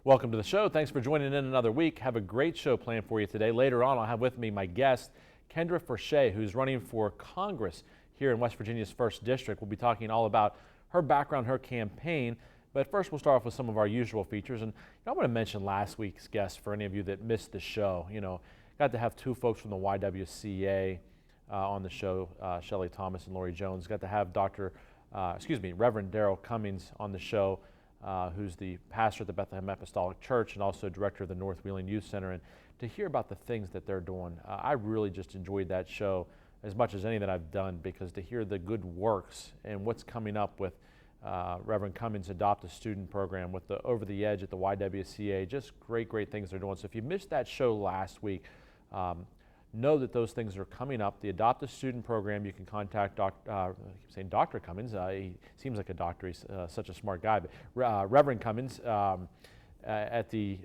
Welcome to the show. Thanks for joining in another week. Have a great show planned for you today. Later on, I'll have with me my guest, Kendra Fershee, who's running for Congress here in West Virginia's 1st District. We'll be talking all about her background, her campaign. But first, we'll start off with some of our usual features. And I want to mention last week's guest for any of you that missed the show. Got to have two folks from the YWCA on the show, Shelley Thomas and Lori Jones. Got to have Reverend Daryl Cummings on the show, who's the pastor at the Bethlehem Apostolic Church and also director of the North Wheeling Youth Center, and to hear about the things that they're doing. I really just enjoyed that show as much as any that I've done, because to hear the good works and what's coming up with Reverend Cummings' Adopt a Student program, with the Over the Edge at the YWCA, just great things they're doing. So if you missed that show last week, know that those things are coming up. The Adopt a Student program, you can contact Dr. Cummings. He seems like a doctor. He's such a smart guy. But Reverend Cummings at the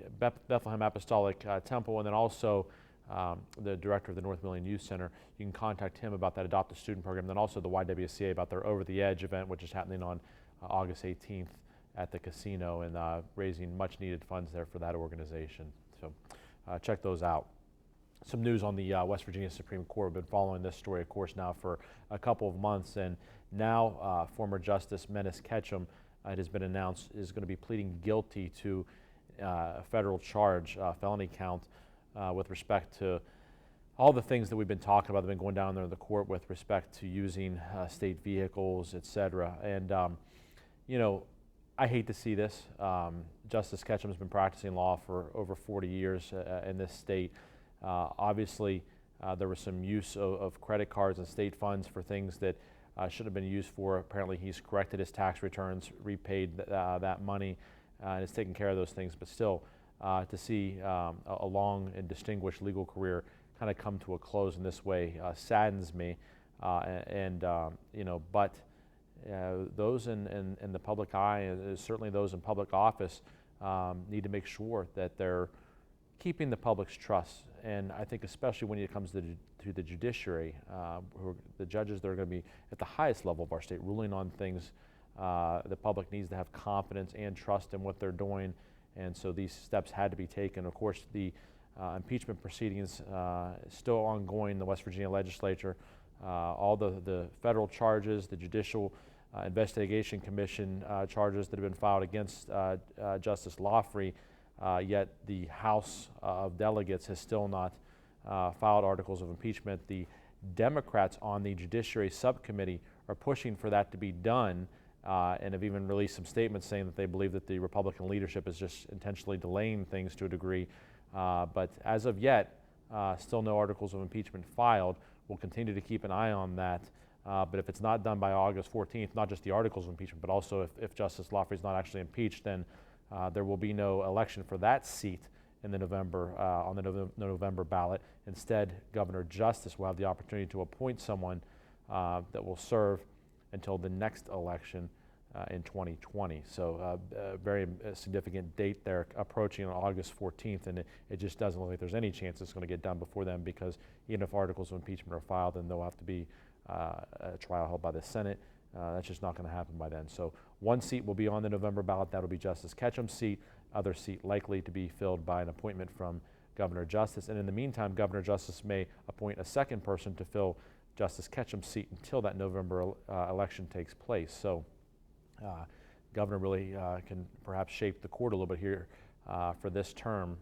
Bethlehem Apostolic Temple, and then also the director of the North Wheeling Youth Center. You can contact him about that Adopt a Student program, then also the YWCA about their Over the Edge event, which is happening on August 18th at the casino, and raising much needed funds there for that organization. So check those out. Some news on the West Virginia Supreme Court. We've been following this story, of course, now for a couple of months, and now former Justice Menace Ketchum, it has been announced, is going to be pleading guilty to a federal charge, felony count, with respect to all the things that we've been talking about that have been going down there in the court with respect to using state vehicles, etc. And, I hate to see this. Justice Ketchum has been practicing law for over 40 years in this state. Obviously, there was some use of credit cards and state funds for things that should have been used for. Apparently, he's corrected his tax returns, repaid that money, and is taking care of those things. But still, to see a long and distinguished legal career kind of come to a close in this way saddens me. But those in the public eye, certainly those in public office, need to make sure that they're keeping the public's trust. And I think especially when it comes to the judiciary, who are the judges that are going to be at the highest level of our state ruling on things, the public needs to have confidence and trust in what they're doing. And so these steps had to be taken. Of course, the impeachment proceedings still ongoing in the West Virginia legislature. All the federal charges, the Judicial Investigation Commission charges that have been filed against Justice Lawfrey, yet the House of Delegates has still not filed articles of impeachment. The Democrats on the Judiciary Subcommittee are pushing for that to be done, and have even released some statements saying that they believe that the Republican leadership is just intentionally delaying things to a degree. But as of yet, still no articles of impeachment filed. We'll continue to keep an eye on that. But if it's not done by August 14th, not just the articles of impeachment, but also if Justice Lawfrey is not actually impeached, then there will be no election for that seat in the on the November ballot. Instead, Governor Justice will have the opportunity to appoint someone that will serve until the next election in 2020. So a very significant date there approaching on August 14th, and it just doesn't look like there's any chance it's going to get done before then, because even if articles of impeachment are filed, then there'll have to be a trial held by the Senate. That's just not going to happen by then. So one seat will be on the November ballot. That'll be Justice Ketchum's seat. Other seat likely to be filled by an appointment from Governor Justice. And in the meantime, Governor Justice may appoint a second person to fill Justice Ketchum's seat until that November election takes place. So Governor really can perhaps shape the court a little bit here for this term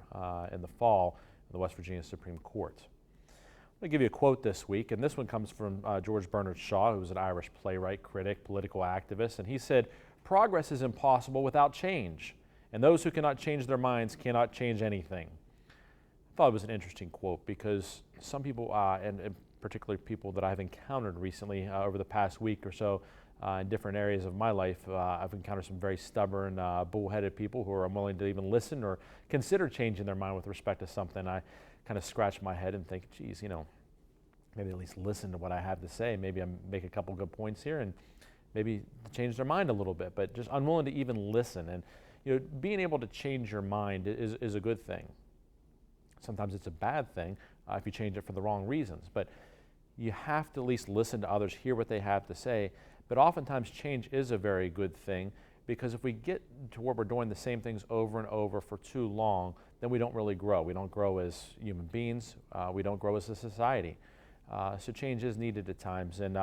in the fall of the West Virginia Supreme Court. I'm going to give you a quote this week, and this one comes from George Bernard Shaw, who was an Irish playwright, critic, political activist, and he said, "Progress is impossible without change, and those who cannot change their minds cannot change anything." I thought it was an interesting quote, because some people, and particularly people that I've encountered recently over the past week or so in different areas of my life, I've encountered some very stubborn, bullheaded people who are unwilling to even listen or consider changing their mind with respect to something. I kind of scratch my head and think, geez, maybe at least listen to what I have to say. Maybe I make a couple good points here and maybe change their mind a little bit, but just unwilling to even listen. And being able to change your mind is a good thing. Sometimes it's a bad thing if you change it for the wrong reasons, but you have to at least listen to others, hear what they have to say. But oftentimes change is a very good thing, because if we get to where we're doing the same things over and over for too long, then we don't really grow. We don't grow as human beings. We don't grow as a society. So change is needed at times. And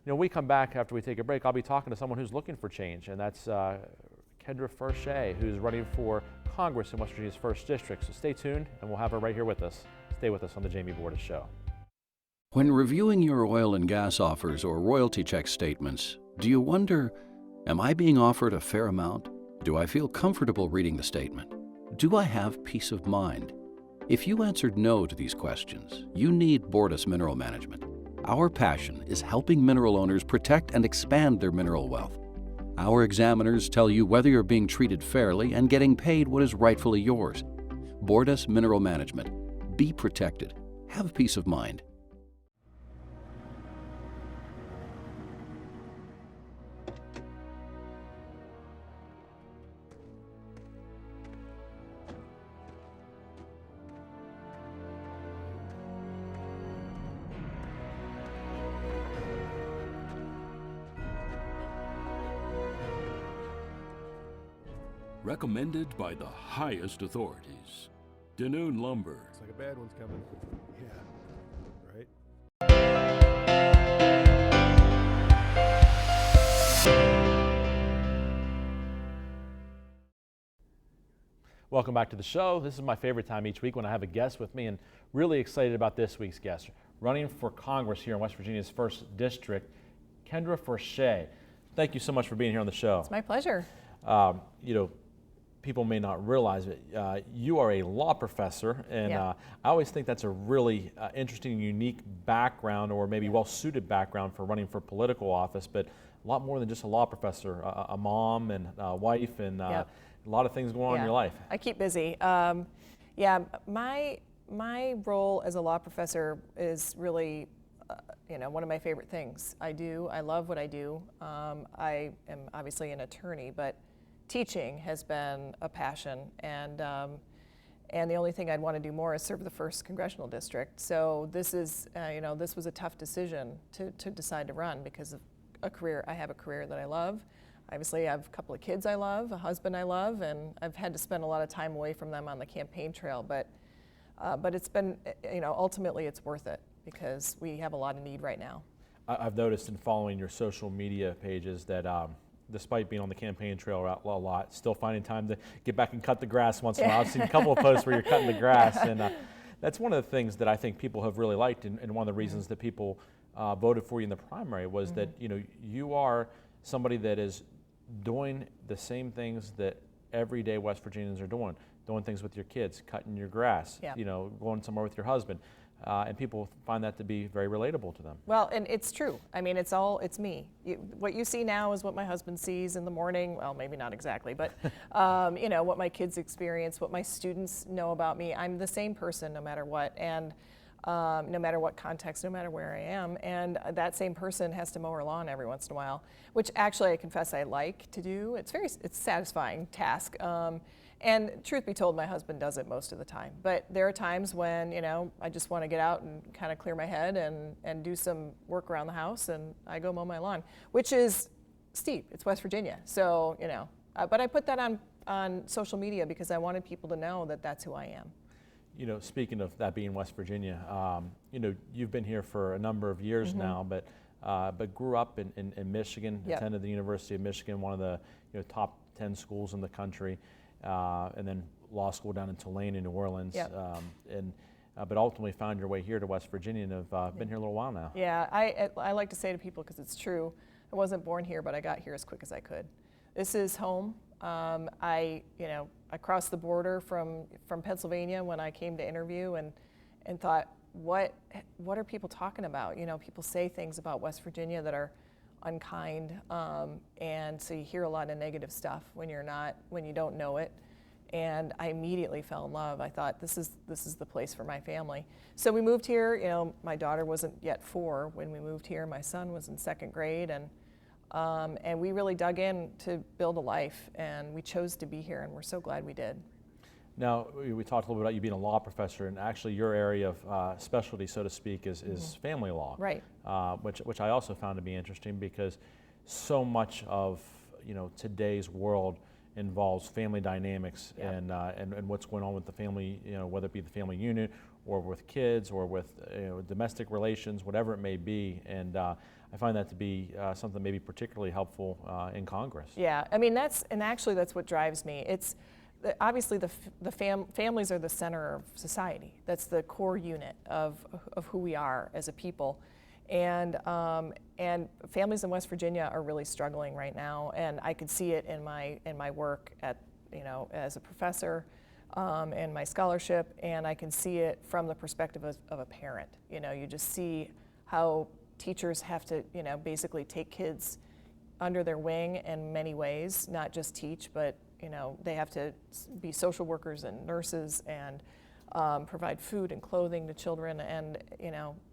we come back after we take a break. I'll be talking to someone who's looking for change, and that's Kendra Fershee, who's running for Congress in West Virginia's 1st District. So stay tuned, and we'll have her right here with us. Stay with us on the Jamie Bordas Show. When reviewing your oil and gas offers or royalty check statements, do you wonder, am I being offered a fair amount? Do I feel comfortable reading the statement? Do I have peace of mind? If you answered no to these questions, you need Bordas Mineral Management. Our passion is helping mineral owners protect and expand their mineral wealth. Our examiners tell you whether you're being treated fairly and getting paid what is rightfully yours. Bordas Mineral Management. Be protected. Have peace of mind. Recommended by the highest authorities. Danoon Lumber. Looks like a bad one's coming. Yeah. Right? Welcome back to the show. This is my favorite time each week when I have a guest with me, and really excited about this week's guest. Running for Congress here in West Virginia's 1st District, Kendra Fershee. Thank you so much for being here on the show. It's my pleasure. People may not realize it. You are a law professor, and I always think that's a really interesting, unique background, or maybe well-suited background for running for political office, but a lot more than just a law professor, a mom and a wife, and a lot of things going on in your life. I keep busy. My role as a law professor is really one of my favorite things. I love what I do. I am obviously an attorney, but teaching has been a passion, and the only thing I'd want to do more is serve the 1st Congressional District. So this is, this was a tough decision to decide to run because of a career. I have a career that I love. Obviously, I have a couple of kids I love, a husband I love, and I've had to spend a lot of time away from them on the campaign trail. But it's been, ultimately it's worth it because we have a lot of need right now. I've noticed in following your social media pages that despite being on the campaign trail a lot, still finding time to get back and cut the grass once in a while. I've seen a couple of posts where you're cutting the grass, and that's one of the things that I think people have really liked, and one of the reasons that people voted for you in the primary was that you are somebody that is doing the same things that everyday West Virginians are doing things with your kids, cutting your grass, going somewhere with your husband. And people find that to be very relatable to them. Well, and it's true. I mean, it's me. What you see now is what my husband sees in the morning. Well, maybe not exactly, but what my kids experience, what my students know about me. I'm the same person no matter what, and no matter what context, no matter where I am. And that same person has to mow her lawn every once in a while, which actually I confess I like to do. It's a satisfying task. And truth be told, my husband does it most of the time. But there are times when, I just want to get out and kind of clear my head and do some work around the house, and I go mow my lawn, which is steep. It's West Virginia. So, but I put that on social media because I wanted people to know that that's who I am. Speaking of that being West Virginia, you've been here for a number of years now, but grew up in Michigan, attended the University of Michigan, one of the top 10 schools in the country. And then law school down in Tulane in New Orleans, but ultimately found your way here to West Virginia and have been here a little while now. Yeah, I like to say to people, because it's true, I wasn't born here, but I got here as quick as I could. This is home. I crossed the border from Pennsylvania when I came to interview and thought, what are people talking about? People say things about West Virginia that are unkind, and so you hear a lot of negative stuff when you don't know it. And I immediately fell in love. I thought this is the place for my family. So we moved here. My daughter wasn't yet 4 when we moved here. My son was in 2nd grade, and we really dug in to build a life. And we chose to be here, and we're so glad we did. Now, we talked a little bit about you being a law professor, and actually your area of specialty, so to speak, is family law. Right. Which I also found to be interesting because so much of today's world involves family dynamics Yeah. and what's going on with the family, whether it be the family unit or with kids or with domestic relations, whatever it may be. And I find that to be something maybe particularly helpful in Congress. Yeah, I mean that's what drives me. It's obviously families are the center of society. That's the core unit of who we are as a people, and families in West Virginia are really struggling right now, and I could see it in my work at as a professor, and my scholarship, and I can see it from the perspective of a parent. You just see how teachers have to basically take kids under their wing in many ways, not just teach, but they have to be social workers and nurses and provide food and clothing to children, and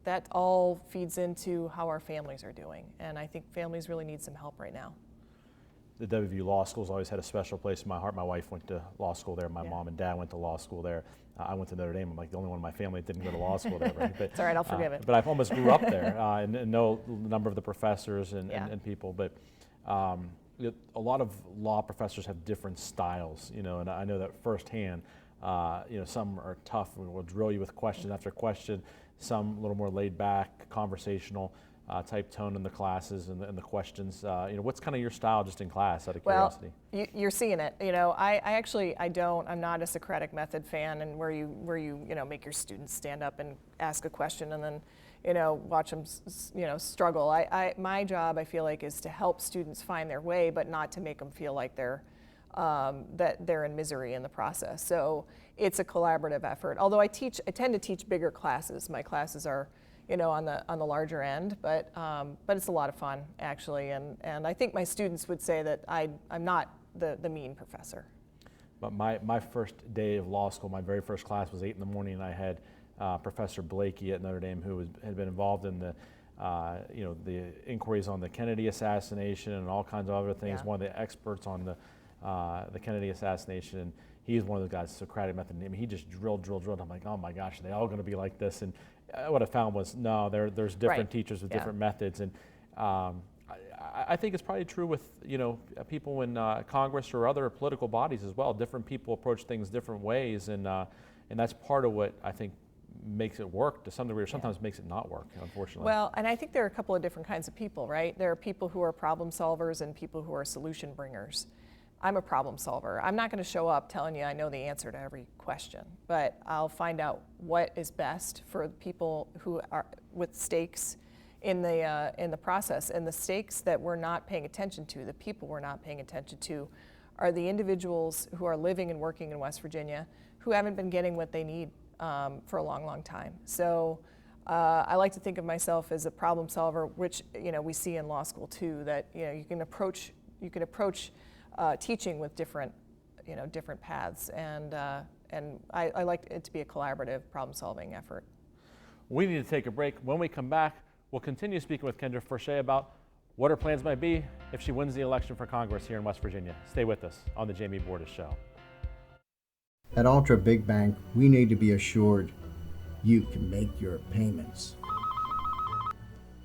that all feeds into how our families are doing. And I think families really need some help right now. The WVU Law School's always had a special place in my heart. My wife went to law school there. My Yeah. mom and dad went to law school there. I went to Notre Dame. I'm like the only one in my family that didn't go to law school there. Right? But, It's all right, I'll forgive it. But I almost grew up there and know a number of the professors and, Yeah. and people. But a lot of law professors have different styles, and I know that firsthand. Some are tough and will drill you with question after question. Some a little more laid back, conversational type tone in the classes and the questions. What's kind of your style just in class, out of curiosity? Well, you're seeing it. I'm not a Socratic method fan, and where you make your students stand up and ask a question and then watch them struggle. My job, I feel like, is to help students find their way, but not to make them feel like that they're in misery in the process. So it's a collaborative effort. Although I tend to teach bigger classes. My classes are on the larger end, but it's a lot of fun actually, and I think my students would say that I'm not the mean professor. But my first day of law school, my very first class was 8 in the morning, and I had Professor Blakey at Notre Dame, who had been involved in the inquiries on the Kennedy assassination and all kinds of other things. Yeah. One of the experts on the Kennedy assassination, and he's one of the guys, Socratic method. I mean, he just drilled. I'm like, oh my gosh, are they all going to be like this? And what I found was, no, there's different Right. teachers with Yeah. different methods, and I think it's probably true with people in Congress or other political bodies as well. Different people approach things different ways, and that's part of what I think makes it work to some degree, or sometimes makes it not work, unfortunately. Well, and I think there are a couple of different kinds of people, right? There are people who are problem solvers and people who are solution bringers. I'm a problem solver. I'm not going to show up telling you I know the answer to every question, but I'll find out what is best for people who are with stakes in the process. And the stakes that we're not paying attention to, the people we're not paying attention to, are the individuals who are living and working in West Virginia who haven't been getting what they need for a long, long time. So I like to think of myself as a problem solver, which we see in law school too. That you can approach teaching with different paths, and I like it to be a collaborative problem-solving effort. We need to take a break. When we come back, we'll continue speaking with Kendra Fershee about what her plans might be if she wins the election for Congress here in West Virginia. Stay with us on the Jamie Bordas Show. At Ultra Big Bank, we need to be assured you can make your payments.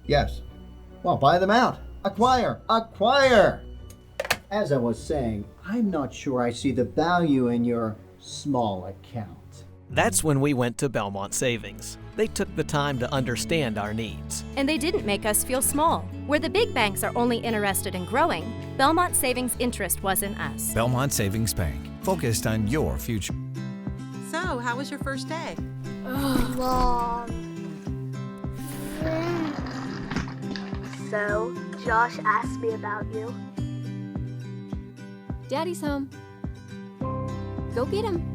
Yes. Well, buy them out. Acquire. As I was saying, I'm not sure I see the value in your small account. That's when we went to Belmont Savings. They took the time to understand our needs. And they didn't make us feel small. Where the big banks are only interested in growing, Belmont Savings' interest was in us. Belmont Savings Bank, focused on your future. So, how was your first day? Long. So, Josh asked me about you. Daddy's home. Go get him.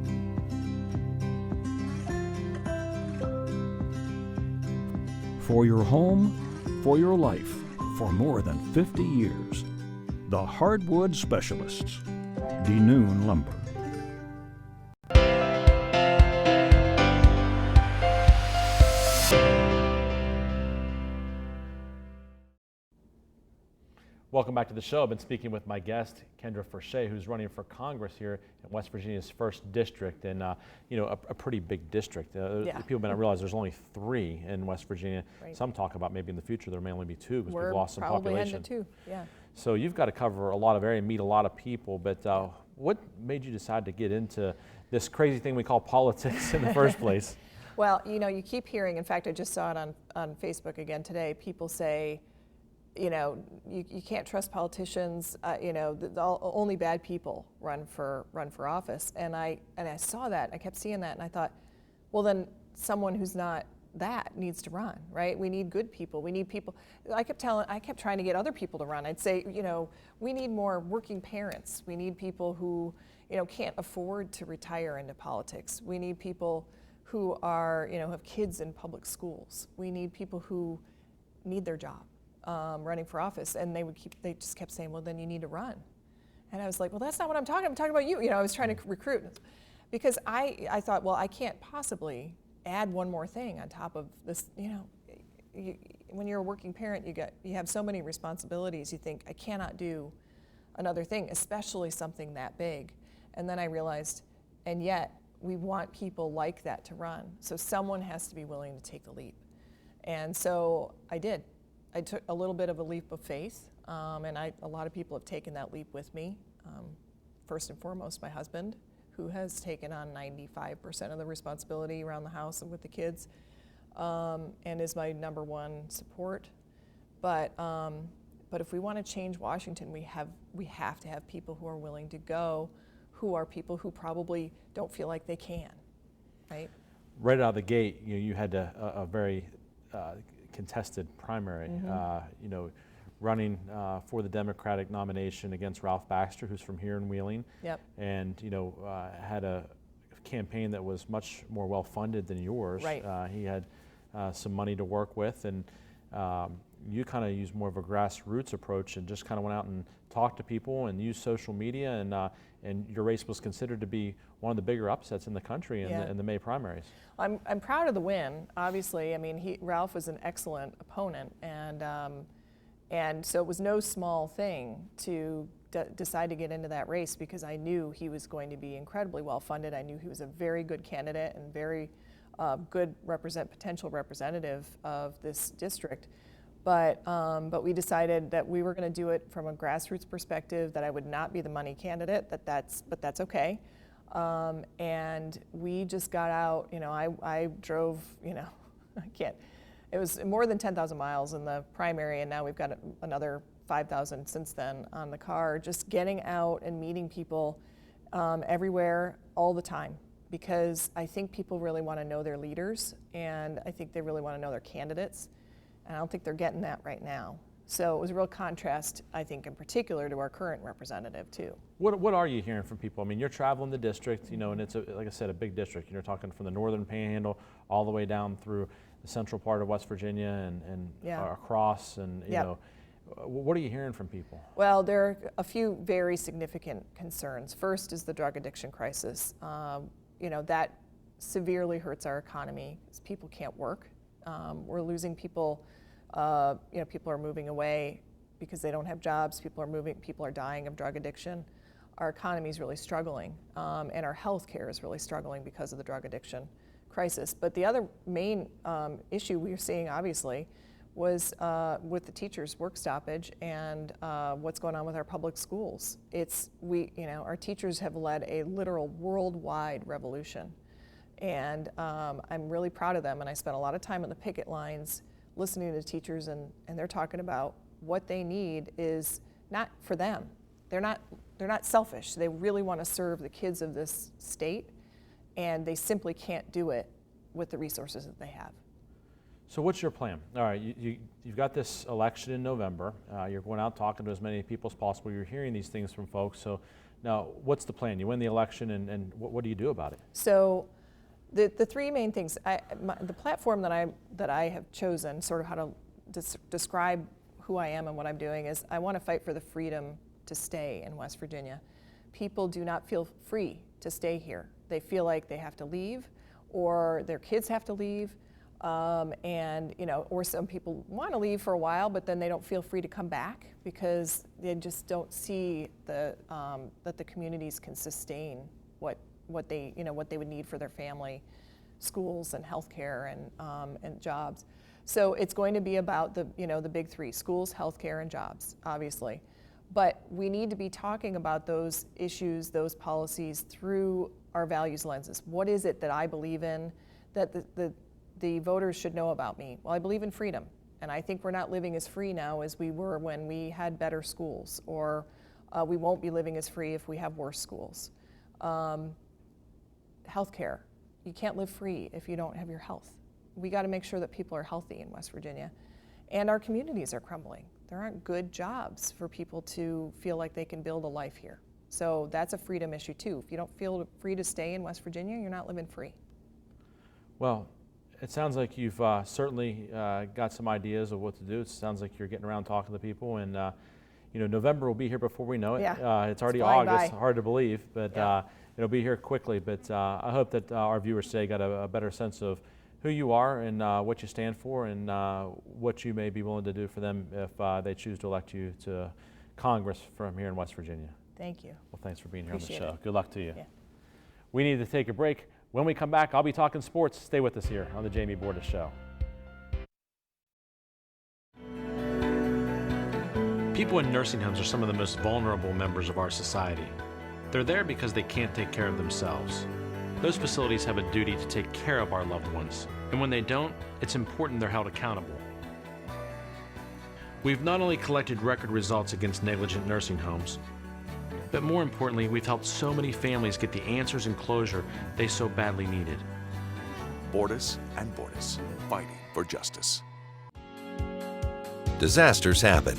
For your home, for your life, for more than 50 years. The Hardwood Specialists. DeNoon Lumber. Welcome back to the show. I've been speaking with my guest, Kendra Fershee, who's running for Congress here in West Virginia's 1st district, and a pretty big district. People may not realize there's only 3 in West Virginia. Right. Some talk about maybe in the future there may only be 2 because we've lost some population. We're probably 2, yeah. So you've got to cover a lot of area, meet a lot of people, but what made you decide to get into this crazy thing we call politics in the first place? Well, you keep hearing, in fact, I just saw it on Facebook again today, people say, you can't trust politicians. Only bad people run for office. And I saw that. I kept seeing that, and I thought, well, then someone who's not that needs to run, right? We need good people. We need people. I kept trying to get other people to run. I'd say, we need more working parents. We need people who, can't afford to retire into politics. We need people who are, have kids in public schools. We need people who need their job. Running for office, and they just kept saying, well, then you need to run. And I was like, well, that's not what I'm talking about you. I was trying to recruit, because I thought, well, I can't possibly add one more thing on top of this. When you're a working parent, you have so many responsibilities. You think, I cannot do another thing, especially something that big. And then I realized, and yet we want people like that to run. So someone has to be willing to take the leap. And so I did. I took a little bit of a leap of faith, and a lot of people have taken that leap with me. First and foremost, my husband, who has taken on 95% of the responsibility around the house and with the kids, and is my #1 support. But if we want to change Washington, we have to have people who are willing to go, who are people who probably don't feel like they can, right? Right out of the gate, you had a very contested primary, running for the Democratic nomination against Ralph Baxter, who's from here in Wheeling. Yep. And had a campaign that was much more well funded than yours. Right. He had some money to work with, and you kind of used more of a grassroots approach and just kind of went out and talked to people and used social media, and your race was considered to be one of the bigger upsets in the country in the May primaries. I'm proud of the win, obviously. I mean, Ralph was an excellent opponent, and so it was no small thing to decide to get into that race, because I knew he was going to be incredibly well funded. I knew he was a very good candidate and very good potential representative of this district. But we decided that we were going to do it from a grassroots perspective, that I would not be the money candidate, but that's okay. And we just got out, I drove, it was more than 10,000 miles in the primary, and now we've got another 5,000 since then on the car, just getting out and meeting people everywhere all the time, because I think people really want to know their leaders, and I think they really want to know their candidates, and I don't think they're getting that right now. So it was a real contrast, I think, in particular to our current representative, too. What are you hearing from people? I mean, you're traveling the district, and it's, like I said, a big district. You're talking from the northern panhandle all the way down through the central part of West Virginia and across, and, you know, what are you hearing from people? Well, there are a few very significant concerns. First is the drug addiction crisis. That severely hurts our economy, because people can't work. We're losing people. People are moving away because they don't have jobs. People are dying of drug addiction. Our economy is really struggling, and our health care is really struggling because of the drug addiction crisis. But the other main issue we are seeing, obviously, was with the teachers' work stoppage and what's going on with our public schools. Our teachers have led a literal worldwide revolution, and I'm really proud of them. And I spent a lot of time on the picket lines listening to teachers, and they're talking about what they need is not for them. They're not selfish. They really want to serve the kids of this state, and they simply can't do it with the resources that they have. So what's your plan? All right, you've got this election in November. You're going out talking to as many people as possible. You're hearing these things from folks. So now, what's the plan? You win the election, and what do you do about it? So the three main things, the platform that I have chosen, sort of how to describe who I am and what I'm doing, is I want to fight for the freedom to stay in West Virginia. People do not feel free to stay here. They feel like they have to leave, or their kids have to leave, And, you know, or some people want to leave for a while, but then they don't feel free to come back because they just don't see that the communities can sustain what they would need for their family, schools and healthcare and jobs. So it's going to be about the big three: schools, healthcare, and jobs, obviously. But we need to be talking about those issues, those policies through our values lenses. What is it that I believe in that the voters should know about me? Well, I believe in freedom, and I think we're not living as free now as we were when we had better schools, or we won't be living as free if we have worse schools. Healthcare, you can't live free if you don't have your health. We got to make sure that people are healthy in West Virginia, and our communities are crumbling. There aren't good jobs for people to feel like they can build a life here. So that's a freedom issue too. If you don't feel free to stay in West Virginia, you're not living free. Well, it sounds like you've certainly got some ideas of what to do. It sounds like you're getting around talking to people, and November will be here before we know it. Yeah, it's already flying August, by. hard to believe, but Yeah. it'll be here quickly. But I hope that our viewers today got a better sense of who you are and what you stand for, and what you may be willing to do for them if they choose to elect you to Congress from here in West Virginia. Thank you. Well, thanks for being here Appreciate on the show. it. Good luck to you. Yeah. We need to take a break. When we come back, I'll be talking sports. Stay with us here on the Jamie Bordas Show. People in nursing homes are some of the most vulnerable members of our society. They're there because they can't take care of themselves. Those facilities have a duty to take care of our loved ones, and when they don't, it's important they're held accountable. We've not only collected record results against negligent nursing homes, but more importantly, we've helped so many families get the answers and closure they so badly needed. Bordas and Bordas, fighting for justice. Disasters happen.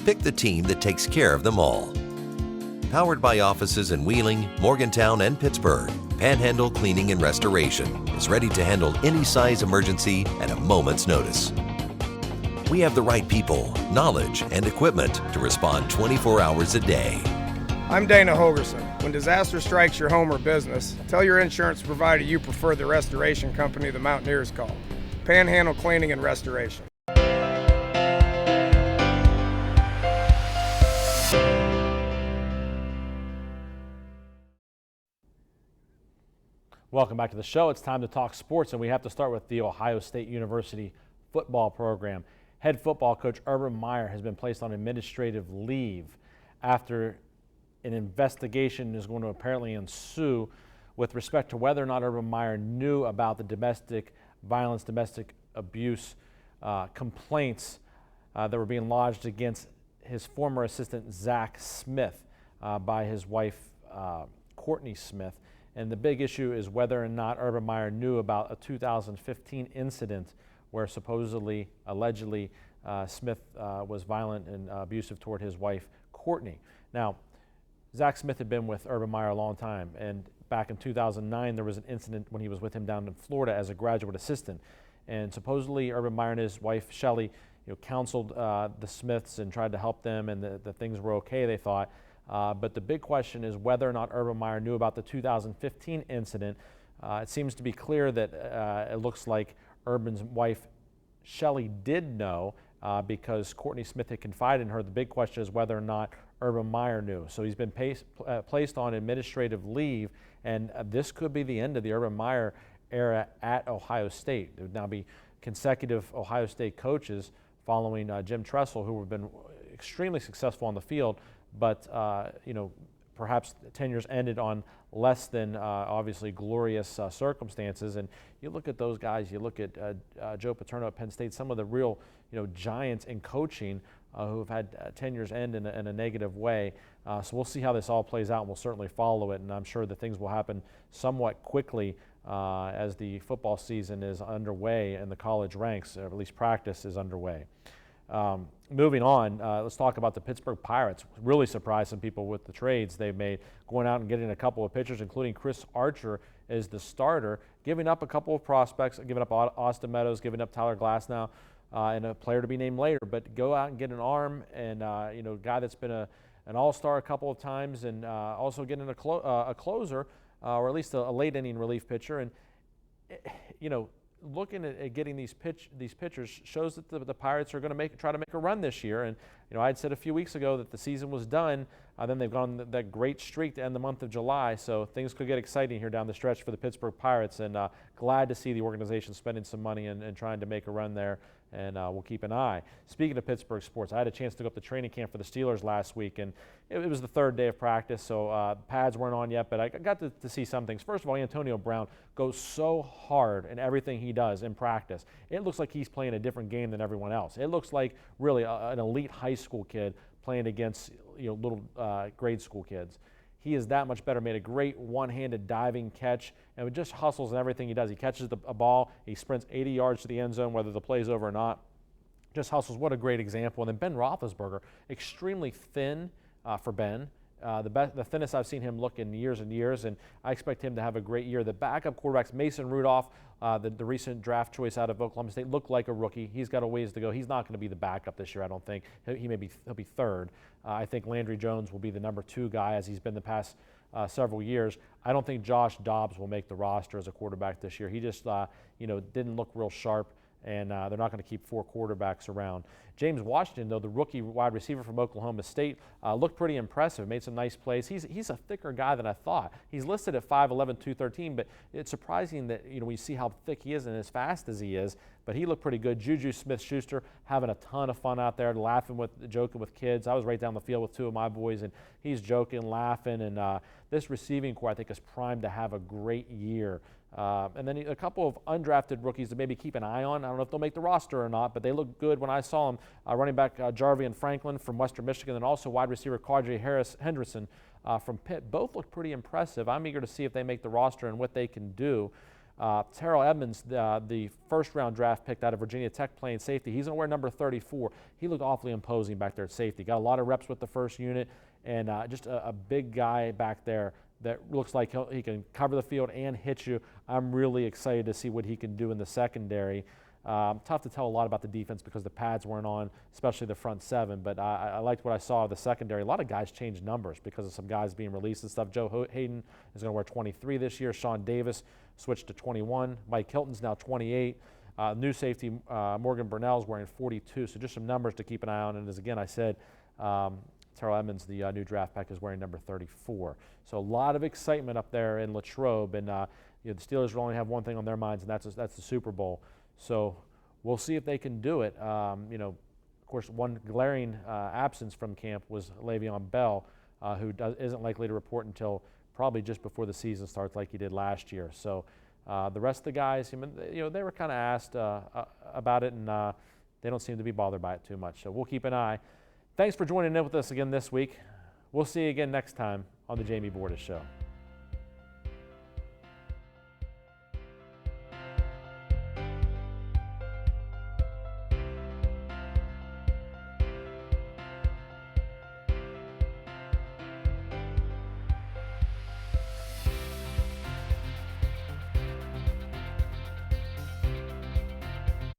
Pick the team that takes care of them all. Powered by offices in Wheeling, Morgantown, and Pittsburgh, Panhandle Cleaning and Restoration is ready to handle any size emergency at a moment's notice. We have the right people, knowledge, and equipment to respond 24 hours a day. I'm Dana Hogerson. When disaster strikes your home or business, tell your insurance provider you prefer the restoration company the Mountaineers call, Panhandle Cleaning and Restoration. Welcome back to the show. It's time to talk sports, and we have to start with the Ohio State University football program. Head football coach Urban Meyer has been placed on administrative leave after an investigation is going to apparently ensue with respect to whether or not Urban Meyer knew about the domestic violence, domestic abuse complaints that were being lodged against his former assistant Zach Smith by his wife Courtney Smith. And the big issue is whether or not Urban Meyer knew about a 2015 incident where supposedly, allegedly, Smith was violent and abusive toward his wife Courtney. Now, Zach Smith had been with Urban Meyer a long time, and back in 2009 there was an incident when he was with him down in Florida as a graduate assistant, and supposedly Urban Meyer and his wife Shelley counseled the Smiths and tried to help them, and the things were okay, they thought. But the big question is whether or not Urban Meyer knew about the 2015 incident. It seems to be clear that it looks like Urban's wife Shelley did know because Courtney Smith had confided in her. The big question is whether or not Urban Meyer knew. So he's been placed on administrative leave, and this could be the end of the Urban Meyer era at Ohio State. There would now be consecutive Ohio State coaches following Jim Tressel, who have been extremely successful on the field, but perhaps tenures ended on less than obviously glorious circumstances. And you look at those guys, you look at Joe Paterno at Penn State, some of the real giants in coaching who have had tenures end in a negative way. So we'll see how this all plays out, and we'll certainly follow it. And I'm sure that things will happen somewhat quickly as the football season is underway and the college ranks, or at least practice is underway. Moving on, let's talk about the Pittsburgh Pirates. Really surprised some people with the trades they've made, going out and getting a couple of pitchers, including Chris Archer as the starter, giving up a couple of prospects, giving up Austin Meadows, giving up Tyler Glasnow, and a player to be named later. But go out and get an arm and a guy that's been an all-star a couple of times, and also getting a closer, or at least a late inning relief pitcher. And looking at getting these pitchers shows that the Pirates are going to try to make a run this year. And I had said a few weeks ago that the season was done. Then they've gone on that great streak to end the month of July. So things could get exciting here down the stretch for the Pittsburgh Pirates. And glad to see the organization spending some money and trying to make a run there. And we'll keep an eye. Speaking of Pittsburgh sports, I had a chance to go up to training camp for the Steelers last week, and it was the third day of practice, so pads weren't on yet, but I got to see some things. First of all, Antonio Brown goes so hard in everything he does in practice. It looks like he's playing a different game than everyone else. It looks like really an elite high school kid playing against little grade school kids. He is that much better, made a great one-handed diving catch, and it just hustles in everything he does. He catches a ball, he sprints 80 yards to the end zone, whether the play's over or not. Just hustles. What a great example. And then Ben Roethlisberger, extremely thin for Ben. The thinnest I've seen him look in years and years, and I expect him to have a great year. The backup quarterbacks, Mason Rudolph, the recent draft choice out of Oklahoma State, looked like a rookie. He's got a ways to go. He's not going to be the backup this year, I don't think. He'll be third. I think Landry Jones will be the number 2 guy, as he's been the past several years. I don't think Josh Dobbs will make the roster as a quarterback this year. He just didn't look real sharp, and they're not going to keep 4 quarterbacks around. James Washington, though, the rookie wide receiver from Oklahoma State, looked pretty impressive, made some nice plays. He's a thicker guy than I thought. He's listed at 5'11", 213, but it's surprising that when you see how thick he is and as fast as he is, but he looked pretty good. Juju Smith-Schuster having a ton of fun out there, joking with kids. I was right down the field with 2 of my boys, and he's joking, laughing, and this receiving corps, I think, is primed to have a great year. And then a couple of undrafted rookies to maybe keep an eye on. I don't know if they'll make the roster or not, but they look good when I saw them. Running back Jarvian Franklin from Western Michigan, and also wide receiver Quadri Henderson from Pitt. Both look pretty impressive. I'm eager to see if they make the roster and what they can do. Terrell Edmonds, the first-round draft pick out of Virginia Tech, playing safety. He's going to wear number 34. He looked awfully imposing back there at safety. Got a lot of reps with the first unit, and just a big guy back there that looks like he can cover the field and hit you. I'm really excited to see what he can do in the secondary. Tough to tell a lot about the defense because the pads weren't on, especially the front 7, but I liked what I saw of the secondary. A lot of guys changed numbers because of some guys being released and stuff. Joe Hayden is going to wear 23 this year. Sean Davis switched to 21. Mike Hilton's now 28. New safety Morgan Burnell's wearing 42, so just some numbers to keep an eye on. And as again I said, Terrell Edmonds, the new draft pick, is wearing number 34. So a lot of excitement up there in Latrobe, and the Steelers will only have one thing on their minds, and that's the Super Bowl. So we'll see if they can do it. Of course, one glaring absence from camp was Le'Veon Bell, who isn't likely to report until probably just before the season starts, like he did last year. So the rest of the guys, they were kind of asked about it, and they don't seem to be bothered by it too much. So we'll keep an eye. Thanks for joining in with us again this week. We'll see you again next time on the Jamie Bordas Show.